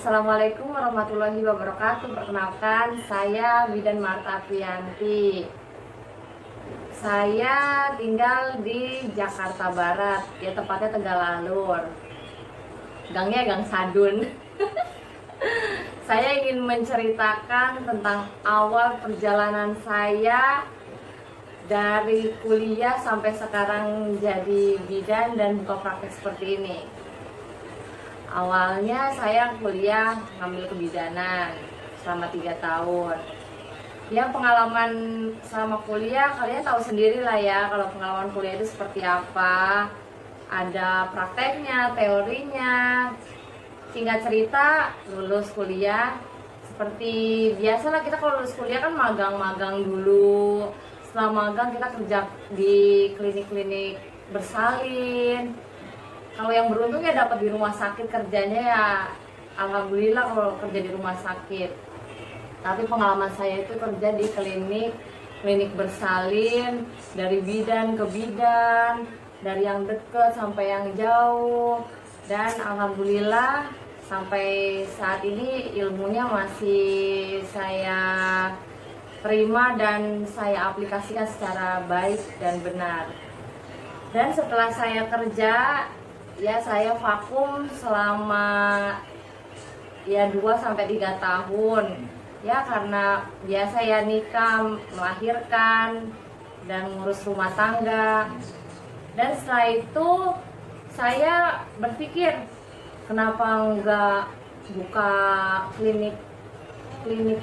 Assalamualaikum warahmatullahi wabarakatuh. Perkenalkan, saya Bidan Marta Aprianti. Saya tinggal di Jakarta Barat, ya tepatnya Tegalalur. Gangnya Gang Sadun. Saya ingin menceritakan tentang awal perjalanan saya dari kuliah sampai sekarang jadi bidan dan buka praktek seperti ini. Awalnya saya kuliah ngambil kebidanan selama 3 tahun. Ya, pengalaman selama kuliah kalian tahu sendiri lah ya, kalau pengalaman kuliah itu seperti apa. Ada prakteknya, teorinya. Singkat cerita, lulus kuliah seperti biasa lah, kita kalau lulus kuliah kan magang-magang dulu. Setelah magang kita kerja di klinik-klinik bersalin. Kalau yang beruntung ya dapat di rumah sakit kerjanya, ya alhamdulillah kalau kerja di rumah sakit. Tapi pengalaman saya itu kerja di klinik bersalin, dari bidan ke bidan, dari yang dekat sampai yang jauh. Dan alhamdulillah sampai saat ini ilmunya masih saya terima dan saya aplikasikan secara baik dan benar. Dan setelah saya kerja, ya saya vakum selama 2-3 tahun. Ya karena biasa ya nikah, melahirkan dan ngurus rumah tangga. Dan setelah itu saya berpikir, kenapa enggak buka klinik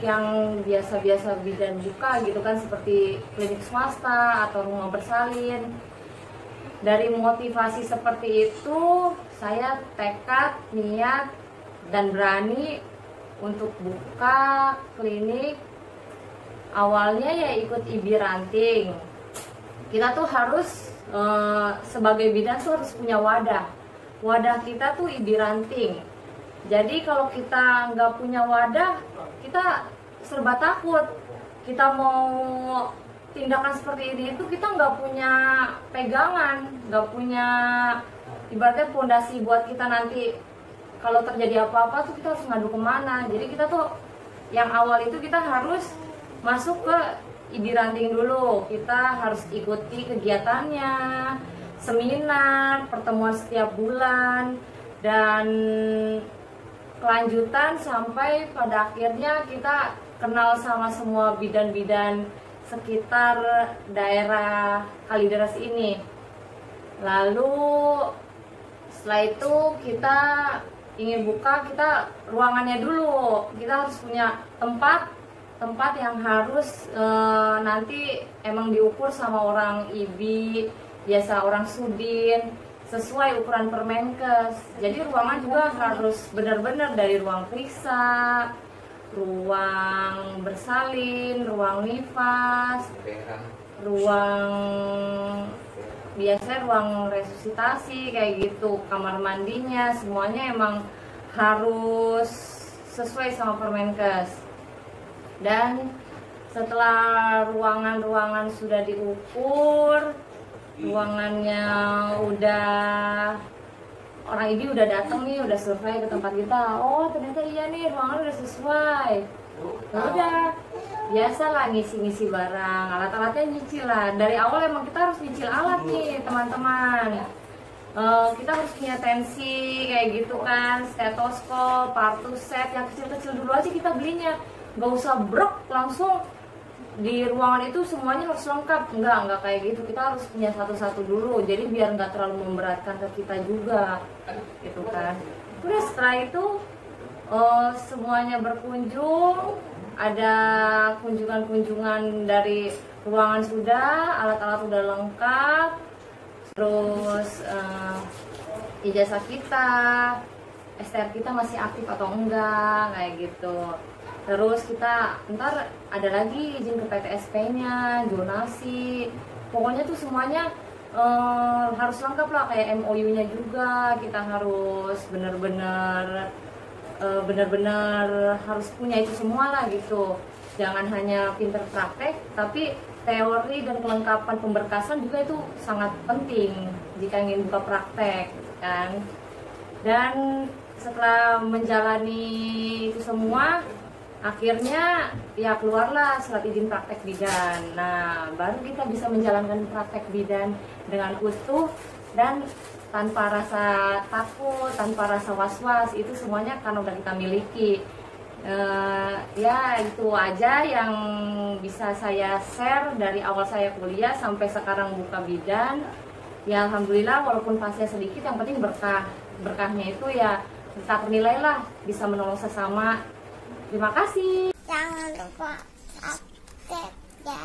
yang biasa-biasa bidan buka gitu kan, seperti klinik swasta atau rumah bersalin. Dari motivasi seperti itu, saya tekad, niat, dan berani untuk buka klinik. Awalnya ya ikut IBI ranting. Kita tuh harus sebagai bidan tuh harus punya wadah. Wadah kita tuh IBI ranting. Jadi kalau kita nggak punya wadah, kita serba takut. Kita mau tindakan seperti ini itu kita nggak punya pegangan, nggak punya ibaratnya fondasi buat kita nanti kalau terjadi apa-apa tuh kita harus ngadu kemana. Jadi kita tuh yang awal itu kita harus masuk ke IBI ranting dulu. Kita harus ikuti kegiatannya, seminar, pertemuan setiap bulan, dan kelanjutan sampai pada akhirnya kita kenal sama semua bidan-bidan sekitar daerah Kalideres ini. Lalu setelah itu kita ingin buka, kita ruangannya dulu. Kita harus punya tempat yang harus nanti emang diukur sama orang IBI, biasa orang Sudin, sesuai ukuran Permenkes. Jadi ruangan juga harus benar-benar dari ruang periksa, ruang bersalin, ruang nifas, biasanya ruang resusitasi kayak gitu, kamar mandinya semuanya emang harus sesuai sama Permenkes. Dan setelah ruangan-ruangan sudah diukur, ruangannya udah orang ini udah datang nih, udah survei ke tempat kita. Oh ternyata iya nih, ruangan udah sesuai. Udah biasalah ngisi-ngisi barang, alat-alatnya nyicil lah. Dari awal emang kita harus nyicil alat nih teman-teman. Kita harus punya tensi kayak gitu kan, stetoskop, partuset, yang kecil-kecil dulu aja kita belinya. Gak usah brok langsung di ruangan itu semuanya harus lengkap. Enggak kayak gitu, kita harus punya satu-satu dulu, jadi biar nggak terlalu memberatkan ke kita juga gitu kan. Terus setelah itu semuanya berkunjung, ada kunjungan dari ruangan sudah, alat-alat udah lengkap, terus ijazah kita, STR kita masih aktif atau enggak kayak gitu. Terus kita ntar ada lagi izin ke PTSP-nya, zonasi, pokoknya tuh semuanya harus lengkap lah, kayak MOU-nya juga kita harus bener-bener harus punya itu semua lah gitu. Jangan hanya pinter praktek, tapi teori dan kelengkapan pemberkasan juga itu sangat penting jika ingin buka praktek kan. Dan setelah menjalani itu semua, akhirnya ya keluarlah surat izin praktek bidan. Nah, baru kita bisa menjalankan praktek bidan dengan utuh dan tanpa rasa takut, tanpa rasa was-was. Itu semuanya karena udah kita miliki. Ya itu aja yang bisa saya share dari awal saya kuliah sampai sekarang buka bidan. Ya alhamdulillah, walaupun pasnya sedikit, yang penting berkahnya itu ya kita ternilailah bisa menolong sesama. Terima kasih. Jangan lupa subscribe ya.